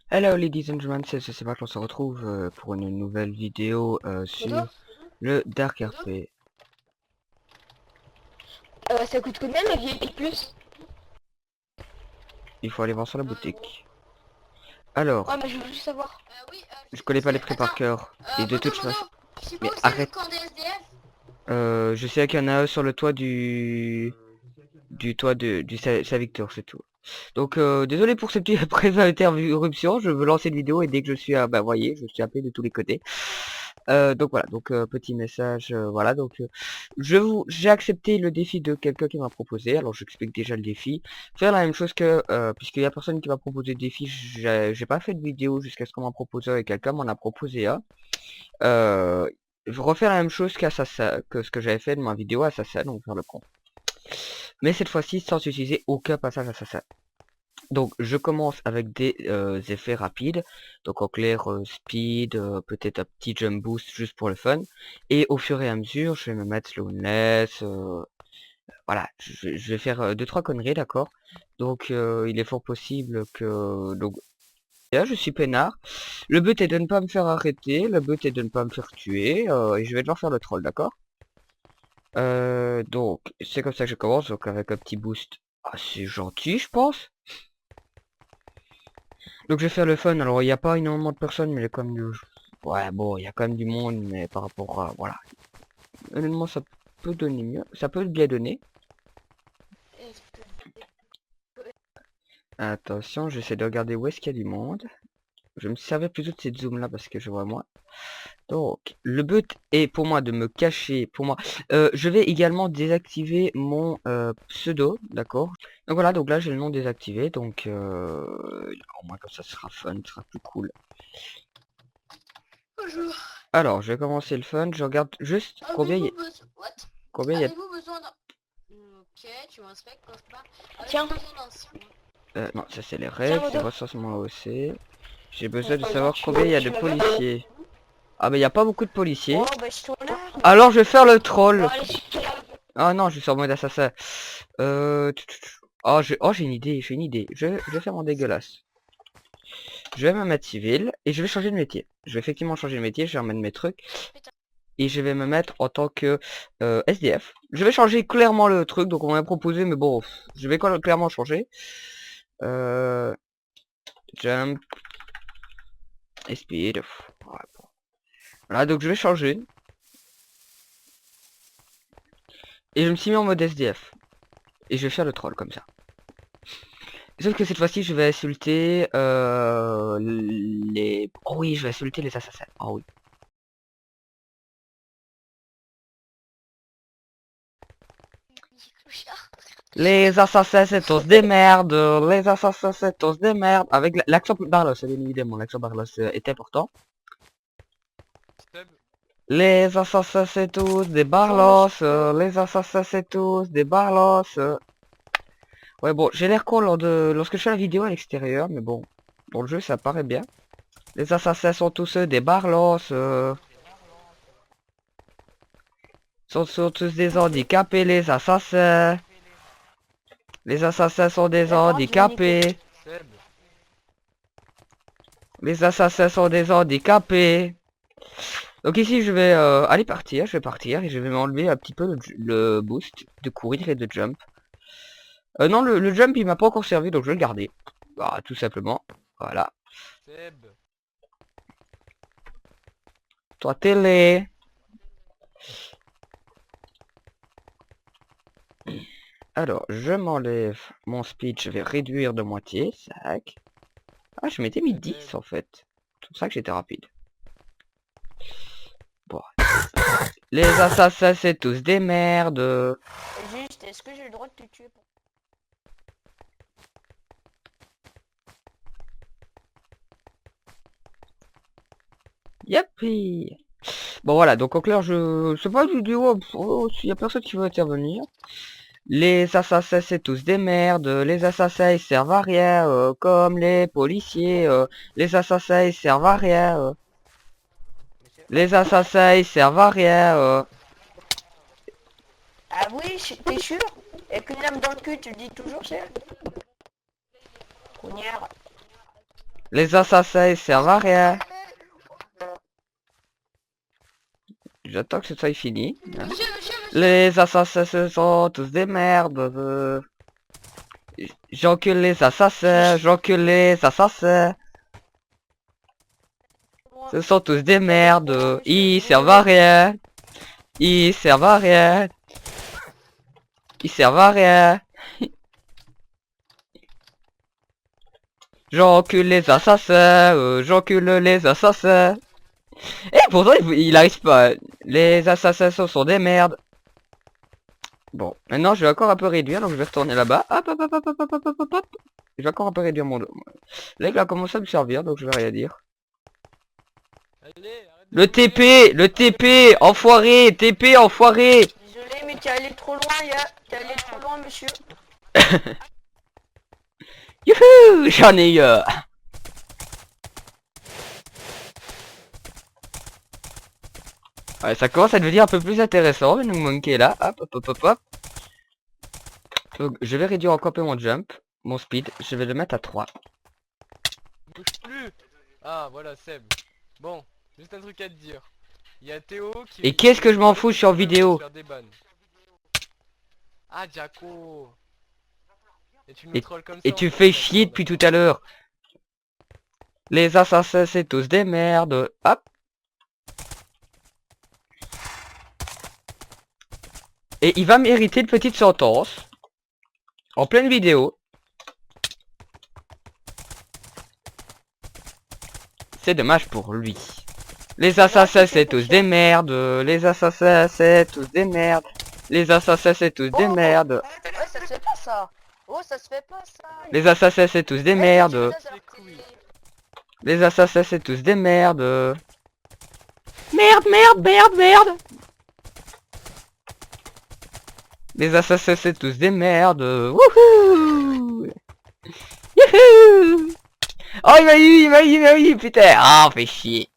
Hello ladies and gentlemen, c'est pas qu'on se retrouve pour une nouvelle vidéo sur le Dark RP. Ça coûte combien le VIP plus? Il faut aller voir sur la boutique. Alors, Ouais, mais je veux juste savoir. je connais pas les prix par cœur. Et de toute façon... Mais arrête. Je sais qu'il y en a un sur le toit du toit du Saint-Victor, c'est tout. Donc désolé pour ces petites brèves interruptions, je veux lancer une vidéo et dès que je suis à, bah voyez, je suis appelé de tous les côtés. Donc voilà, donc petit message, voilà, donc j'ai accepté le défi de quelqu'un qui m'a proposé, alors j'explique déjà le défi. Faire la même chose que, puisqu'il y a personne qui m'a proposé le défi, j'ai pas fait de vidéo jusqu'à ce qu'on m'a proposé et quelqu'un m'en a proposé un. Je refais la même chose que ce que j'avais fait de ma vidéo Assassin, donc faire le con. Mais cette fois-ci sans utiliser aucun passage Assassin. Donc je commence avec des effets rapides, donc en clair speed, peut-être un petit jump boost juste pour le fun, et au fur et à mesure je vais me mettre slowness, voilà, je vais faire 2-3 conneries, d'accord. Donc il est fort possible que, donc là je suis peinard, le but est de ne pas me faire arrêter, le but est de ne pas me faire tuer, et je vais devoir faire le troll, d'accord. Donc c'est comme ça que je commence, donc avec un petit boost assez gentil je pense. Donc je vais faire le fun, alors il n'y a pas énormément de personnes, mais il y a quand même du... Ouais bon, il y a quand même du monde, mais par rapport à... Voilà. Honnêtement, ça peut donner mieux, ça peut bien donner. Attention, j'essaie de regarder où est-ce qu'il y a du monde. Je me servais plutôt de cette zoom là parce que je vois moi. Donc, le but est pour moi de me cacher, pour moi. Je vais également désactiver mon pseudo, d'accord. Donc voilà, donc là j'ai le nom désactivé, donc au moins comme ça sera fun, ce sera plus cool. Bonjour. Alors, je vais commencer le fun, je regarde juste combien il y a... Combien il y a... Avez-vous besoin d'un... Ok, tu m'inspectes, coffre pas. Tiens. non, ça c'est les Tiens, règles, c'est Modo. recensement OC. J'ai besoin de savoir combien il y a de policiers. Ah bah il n'y a pas beaucoup de policiers. Oh, bah, je suis là. Alors je vais faire le troll. Bon, allez, je suis là. Ah non, je suis en mode assassin. Oh, j'ai une idée, j'ai une idée. Je vais faire mon dégueulasse. Je vais me mettre civil et je vais changer de métier. Je vais effectivement changer de métier, je vais remettre mes trucs. Et je vais me mettre en tant que SDF. Je vais changer clairement le truc, donc on m'a proposé, mais bon, je vais clairement changer. Jump. Et speed. Ouais, bon. Voilà, donc je vais changer. Et je me suis mis en mode SDF. Et je vais faire le troll comme ça. Sauf que cette fois-ci, je vais insulter les... Oh oui, je vais insulter les assassins. Oh oui. Les assassins, c'est tous des merdes. Les assassins, c'est tous des merdes. Avec l'accent Barlos, bien évidemment. L'accent Barlos est important. Les assassins, c'est tous des Barlos. Les assassins, c'est tous des Barlos. Ouais, bon, j'ai l'air con lorsque je fais la vidéo à l'extérieur, mais bon, dans le jeu, ça paraît bien. Les assassins sont tous des Barlos. Sont tous des handicapés, les assassins. Les assassins sont des handicapés. Les assassins sont des handicapés. Donc ici je vais aller partir, je vais partir et je vais m'enlever un petit peu le boost de courir et de jump. Non, le jump il m'a pas encore servi donc je vais le garder. Bah, tout simplement. Voilà. Toi télé. Alors, je m'enlève mon speed, je vais réduire de moitié. 5. Ah, je m'étais mis 10 en fait. C'est pour ça que j'étais rapide. Bon. Les assassins, c'est tous des merdes. Juste, est-ce que j'ai le droit de te tuer? Youpi. Bon voilà, donc en clair, je sais pas du duo, s'il y a personne qui veut intervenir. Les assassins, c'est tous des merdes. Les assassins, ils servent à rien, comme les policiers. Les assassins, ils servent à rien. Les assassins, ils servent à rien. Ah oui, t'es sûr? Et qu'une lame dans le cul, tu le dis toujours, c'est? Cognard. Les assassins ils servent à rien. J'attends que ce soit fini. Hein. Monsieur. Les assassins ce sont tous des merdes. J'encule les assassins, j'encule les assassins. Ce sont tous des merdes. Ils servent à rien. Ils servent à rien. Ils servent à rien. J'encule les assassins, j'encule les assassins. Et pourtant il arrive pas. Les assassins sont des merdes. Bon, maintenant je vais encore un peu réduire, donc je vais retourner là-bas. Hop, hop, hop, hop, hop, hop, hop, hop, hop. Je vais encore un peu réduire mon dos. Là il a commencé à me servir, donc je vais rien dire. Allez, arrête de Le TP, enfoiré, TP, enfoiré. Désolé, mais t'es allé trop loin, ya. T'es allé trop loin, monsieur. Youhou, j'en ai eu. Ouais, ça commence à devenir un peu plus intéressant, le monkey là. Hop, hop, hop, hop, hop. Donc, je vais réduire encore un peu mon jump, mon speed. Je vais le mettre à 3. bouge plus. Ah, voilà, Seb. Bon, juste un truc à te dire. Il y a Théo qui... Et qu'est-ce que je m'en fous, je suis en vidéo. Faire des bans. Ah, Jaco. Et tu me trolls comme ça. Et en tu fait, fais d'accord, chier depuis tout d'accord. à l'heure. Les assassins, c'est tous des merdes. Hop. Et il va mériter une petite sentence. En pleine vidéo. C'est dommage pour lui. Les assassins, c'est tous des merdes. Les assassins, c'est tous des merdes. Les assassins, c'est tous des merdes. Ouais, ça se fait pas ça. Oh, ça se fait pas ça. Les assassins, c'est tous des merdes. Les assassins, c'est tous des merdes. Merde, merde, merde, merde. Les assassins, c'est tous des merdes. Wouhou. Youhou. Oh, il m'a eu, putain. Ah, fait chier.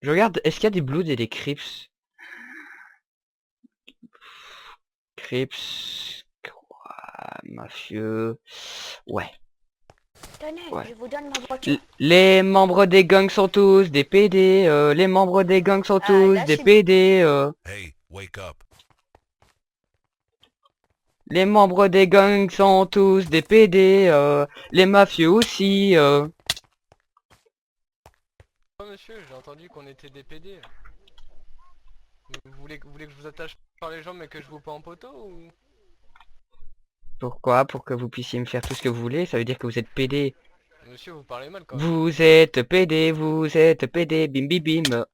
Je regarde, est-ce qu'il y a des Bloods et des Crips? Crips, mafieux, ouais. Tenez, Ouais. je vous donne ma voiture. Les membres des gangs sont tous des PD, les membres des gangs sont tous là, des c'est- PD, Hey, wake up. les membres des gangs sont tous des PD, les mafieux aussi, Oh, monsieur, j'ai entendu qu'on était des PD. Vous voulez que je vous attache par les jambes mais que je vous pas en poteau ou... Pourquoi? Pour que vous puissiez me faire tout ce que vous voulez, ça veut dire que vous êtes PD. Monsieur, vous parlez mal quand même. Vous êtes PD, bim bim bim.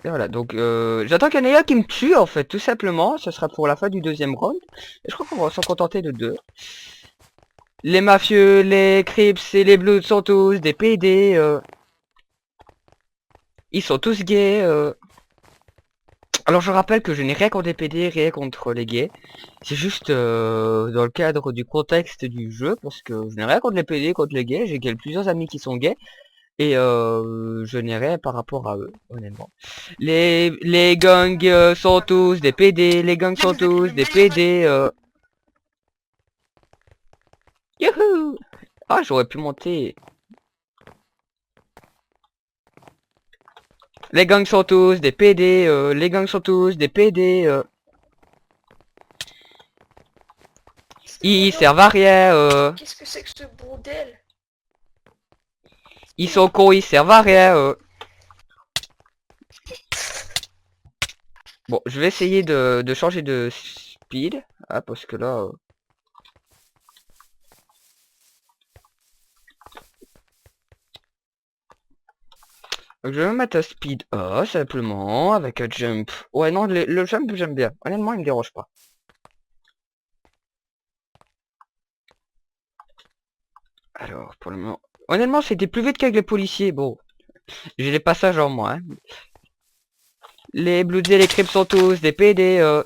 Et voilà, donc j'attends qu'il y en ait un qui me tue en fait, tout simplement. Ce sera pour la fin du deuxième round. Et je crois qu'on va s'en contenter de 2. Les mafieux, les Crips et les Bloods sont tous des PD. Ils sont tous gays. Alors je rappelle que je n'ai rien contre les PD, rien contre les gays. C'est juste dans le cadre du contexte du jeu, parce que je n'ai rien contre les PD, contre les gays. J'ai plusieurs amis qui sont gays. Et je n'ai rien par rapport à eux, honnêtement. Les gangs sont tous des PD, les gangs sont tous des PD. Youhou! Ah, j'aurais pu monter. Les gangs sont tous des PD, les gangs sont tous des PD. Ils servent à rien. Qu'est-ce que c'est que ce bordel? Ils sont cons, ils servent à rien. Bon, je vais essayer de changer de speed. Ah, parce que là... Donc, je vais me mettre à speed A, simplement, avec un jump. Ouais, non, le jump, j'aime bien. Honnêtement, il me dérange pas. Alors, pour le moment... Honnêtement, c'était plus vite qu'avec les policiers. Bon, j'ai les passages en moi. Hein. Les Bloods et les Crips sont tous des PD.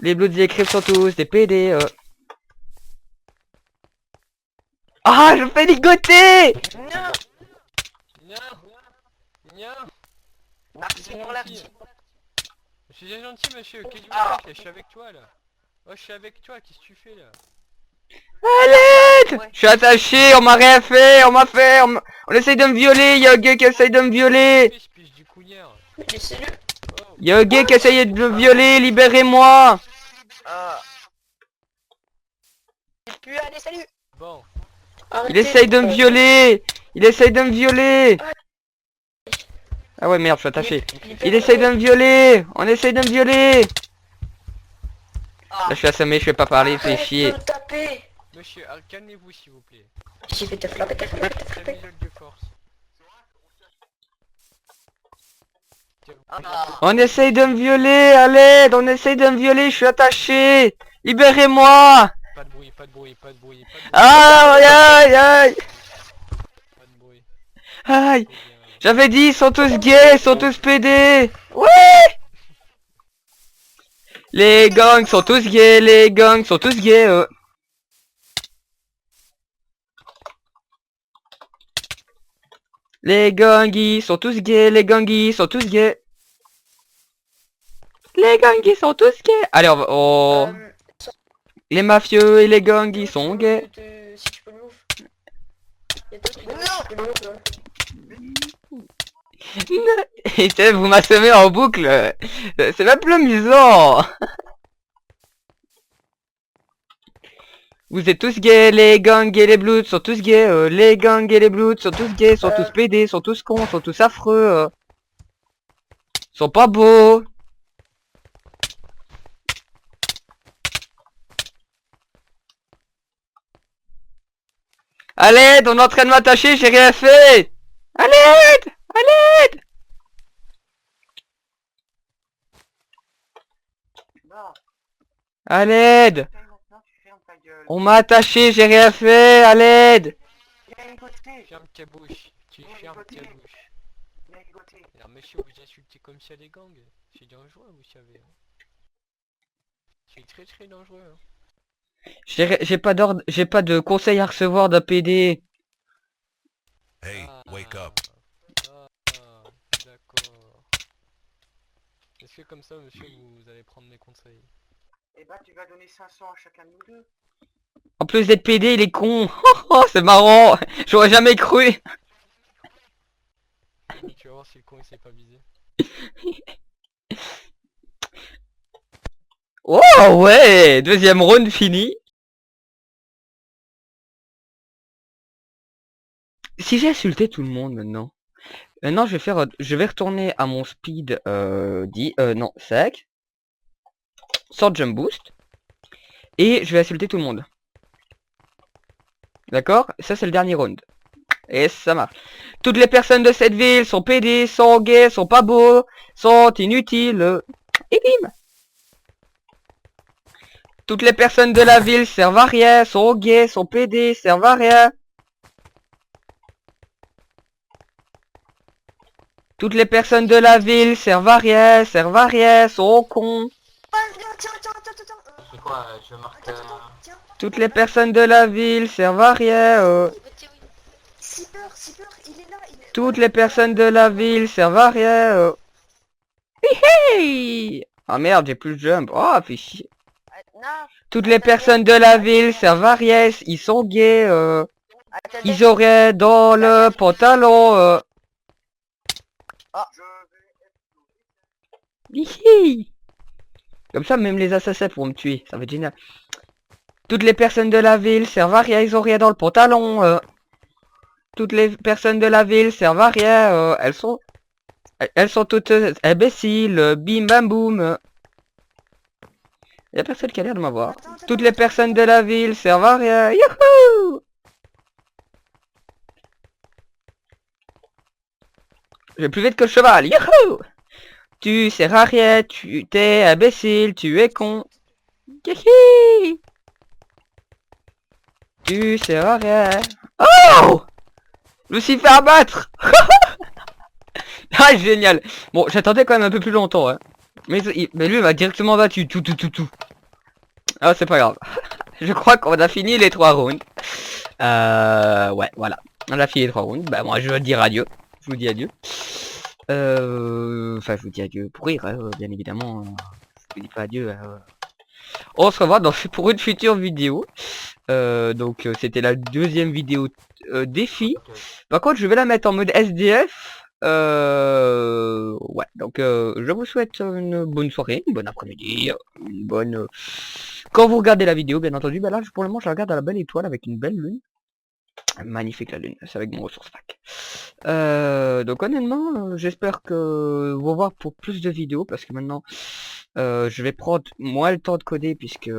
Les Bloods et les Crips sont tous des PD. Ah, je me fais ligoter! Non. Nya. Nya. Marc, suis pour l'air. gentil. Je suis bien gentil, monsieur. Qu'est-ce que vous Ah. faites là? Je suis avec toi là. Oh, je suis avec toi. Qu'est-ce que tu fais là? Allez, Ouais. je suis attaché, on m'a rien fait, on essaye de me violer, y'a un gay qui essaye de me violer. Je pige du couillère. Mais laissez-le. Oh, Y'a un gay qui essaye de me violer, libérez-moi. Ah. Et puis allez, salut. bon. Il Arrêtez. essaye de me violer. Il essaye de me violer. Ah ouais, merde, je suis attaché. Il essaye de me violer. On essaye de me violer. Là, je suis assommé, je vais pas parler, il fait Arrête chier. de taper. Monsieur, calmez-vous s'il vous plaît. J'ai fait te flapper, te flapper, te flapper. Camisole de force. Tiens, On essaye de me violer, à l'aide, on essaye de me violer, je suis attaché. Libérez-moi. pas de bruit, pas de bruit, pas de bruit, pas de bruit. Aïe, aïe, aïe. Pas de bruit. Aïe. Trop bien. J'avais dit, ils sont tous gays, ils sont tous pédés. Ouais. Les gangs sont tous gays, les gangs sont tous gays. Les gangis sont tous gays, les gangis sont tous gays. Les gangis sont tous gays. Allez, on... Les mafieux et les gangis sont gays. Si tu peux le move. Y'a toi qui peux le move, là. Et tu sais, vous m'assommez en boucle. C'est même plus amusant. Vous êtes tous gays, les gangs et les bloods sont tous gays. Les gangs et les bloods sont tous gays, sont tous pédés, sont tous cons, sont tous affreux. Sont pas beaux. À l'aide, on est en train de m'attacher, j'ai rien fait. À l'aide, à l'aide. À l'aide. On m'a attaché, j'ai rien fait, à l'aide. Ferme ta bouche. Tu fermes ta bouche. Alors monsieur, vous insultez comme ça les gangs. C'est dangereux, vous savez. Hein. C'est très très dangereux. Hein. J'ai pas d'ordre, j'ai pas de conseil à recevoir d'un PD. Hey, wake up. Ah, d'accord. Est-ce que comme ça, monsieur, vous allez prendre mes conseils? Eh bah tu vas donner 500 à chacun de nous deux. En plus d'être PD, il est con. Oh, c'est marrant. J'aurais jamais cru. Tu vas voir si le con il s'est pas visé. Oh ouais, deuxième round fini. Si j'ai insulté tout le monde maintenant. Maintenant je vais retourner à mon speed 5. Sans jump boost. Et je vais insulter tout le monde. D'accord? Ça c'est le dernier round. Et ça marche. Toutes les personnes de cette ville sont pédées, sont gays, sont pas beaux, sont inutiles. Et bim! Toutes les personnes de la ville servent à rien, sont gays, sont pédés, servent à rien. Toutes les personnes de la ville servent à rien, sont cons. Tiens. C'est quoi, je marque... Tiens. Toutes les personnes de la ville servent à rien. Zipper, il est là. Toutes les personnes de la ville servent à rien. Hihi. Ah merde, j'ai plus de jump. Oh, fait chier. Non. Toutes les personnes de la ville servent à rien, ils sont gays. Attends, Ils auraient dans le pantalon. Hihi. Comme ça, même les assassins pourront me tuer. Ça va être génial. Toutes les personnes de la ville servent à rien, ils ont rien dans le pantalon. Toutes les personnes de la ville servent à rien. Elles sont toutes imbéciles. Bim bam boum. Y'a personne qui a l'air de m'avoir. Toutes les personnes de la ville servent à rien. Youhou! Je vais plus vite que le cheval. Youhou! Tu sers à rien, tu t'es imbécile, tu es con. Hihi! Tu sers à rien. Oh! Je me suis fait abattre. Ah, génial. Bon, j'attendais quand même un peu plus longtemps, hein. Mais lui, il m'a directement battu. Tout. Ah, c'est pas grave. Je crois qu'on a fini les 3 rounds. Ouais, voilà. On a fini les 3 rounds. Bah, moi, je veux dire adieu. Je vous dis adieu. Enfin, je vous dis adieu pour rire, hein, bien évidemment. Je vous dis pas adieu. On se revoit pour une future vidéo. Donc, c'était la deuxième vidéo défi. Par contre, je vais la mettre en mode SDF. Ouais, donc je vous souhaite une bonne soirée, une bonne après-midi, une bonne... Quand vous regardez la vidéo, bien entendu, bah là, pour le moment, je la regarde à la belle étoile avec une belle lune. Magnifique la lune, c'est avec mon ressource pack. Donc honnêtement, j'espère que vous voir pour plus de vidéos, parce que maintenant, je vais prendre moins le temps de coder, puisque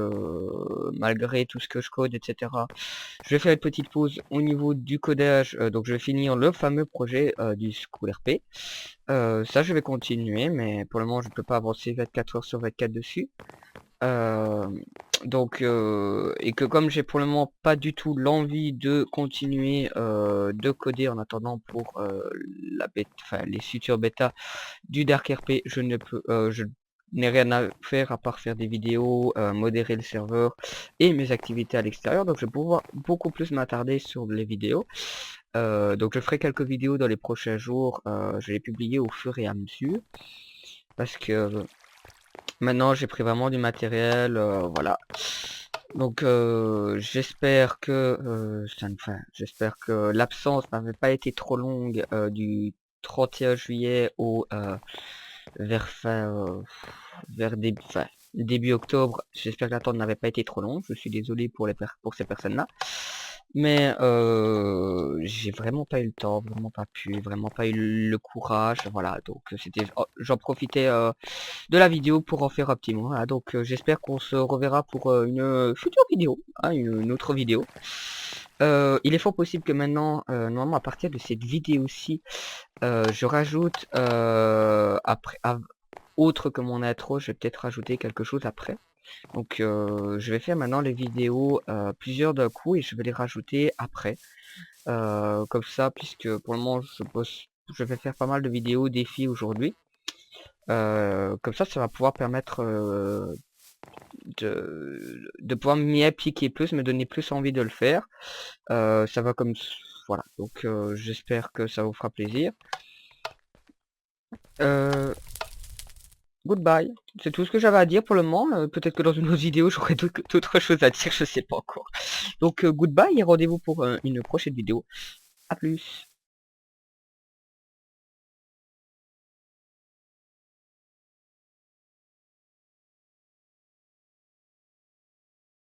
malgré tout ce que je code, etc., je vais faire une petite pause au niveau du codage, donc je vais finir le fameux projet du School RP. Ça, je vais continuer, mais pour le moment, je ne peux pas avancer 24 heures sur 24 dessus. Donc et que comme j'ai pour le moment pas du tout l'envie de continuer de coder en attendant pour la bêta, enfin les futures bêtas du Dark RP, je n'ai rien à faire à part faire des vidéos, modérer le serveur et mes activités à l'extérieur, donc je vais pouvoir beaucoup plus m'attarder sur les vidéos. Donc je ferai quelques vidéos dans les prochains jours, je vais les publier au fur et à mesure parce que maintenant j'ai pris vraiment du matériel, voilà. Donc j'espère que j'espère que l'absence n'avait pas été trop longue du 31 juillet au vers début octobre. J'espère que l'attente n'avait pas été trop longue. Je suis désolé pour ces personnes-là. Mais j'ai vraiment pas eu le temps, vraiment pas pu, vraiment pas eu le courage, voilà, donc j'en profitais de la vidéo pour en faire un petit mot, voilà, donc j'espère qu'on se reverra pour une future vidéo, hein, une autre vidéo. Il est fort possible que maintenant, normalement à partir de cette vidéo-ci, je rajoute autre que mon intro, je vais peut-être rajouter quelque chose après. Donc je vais faire maintenant les vidéos plusieurs d'un coup et je vais les rajouter après. Comme ça, puisque pour le moment je vais faire pas mal de vidéos défis aujourd'hui. Comme ça va pouvoir permettre de pouvoir m'y appliquer plus, me donner plus envie de le faire. Ça va comme... Voilà, donc j'espère que ça vous fera plaisir. Goodbye, c'est tout ce que j'avais à dire pour le moment. Peut-être que dans une autre vidéo j'aurai d'autres choses à dire, je sais pas encore. Donc goodbye et rendez-vous pour une prochaine vidéo. A plus.